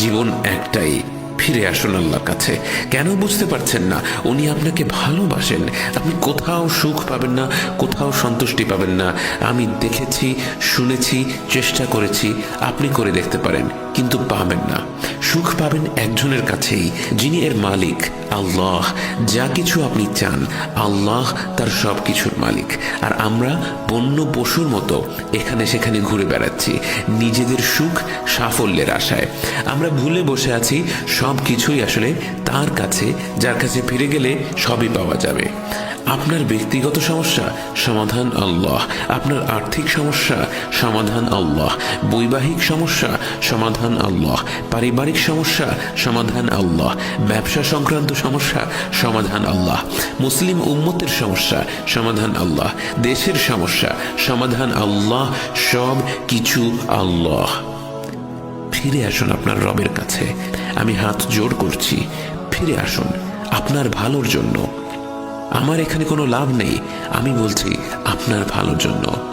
জীবন একটাই, ফিরে আসুন আল্লাহর কাছে। কেন বুঝতে পারছেন না? উনি আপনাকে ভালোবাসেন। আপনি কোথাও সুখ পাবেন না, কোথাও সন্তুষ্টি পাবেন না। আমি দেখেছি, শুনেছি, চেষ্টা করেছি, আপনি করে দেখতে পারেন, কিন্তু পাবেন না। সুখ পাবেন একজনের কাছেই, যিনি এর মালিক, আল্লাহ। যা কিছু আপনি চান, আল্লাহ তার সব কিছুর মালিক। আর আমরা বন্য পশুর মতো এখানে সেখানে ঘুরে বেড়াচ্ছি নিজেদের সুখ সাফল্যের আশায়। আমরা ভুলে বসে আছি সব কিছুই আসলে তার কাছে, যার কাছে ফিরে গেলে সবই পাওয়া যাবে। আপনার ব্যক্তিগত সমস্যা, সমাধান আল্লাহ। আপনার আর্থিক সমস্যা, সমাধান আল্লাহ। বৈবাহিক সমস্যা, সমাধান আল্লাহ। পারিবারিক সমস্যা, সমাধান আল্লাহ। ব্যবসা সংক্রান্ত সমস্যা, সমাধান আল্লাহ। মুসলিম উম্মতের সমস্যা, সমাধান আল্লাহ। দেশের সমস্যা, সমাধান আল্লাহ। সব কিছু আল্লাহ। ফিরে আসুন আপনার রবের কাছে। আমি হাত জোড় করছি, ফিরে আসুন আপনার ভালোর জন্য। আমার এখানে কোনো লাভ নেই, আমি বলছি আপনার ভালোর জন্য।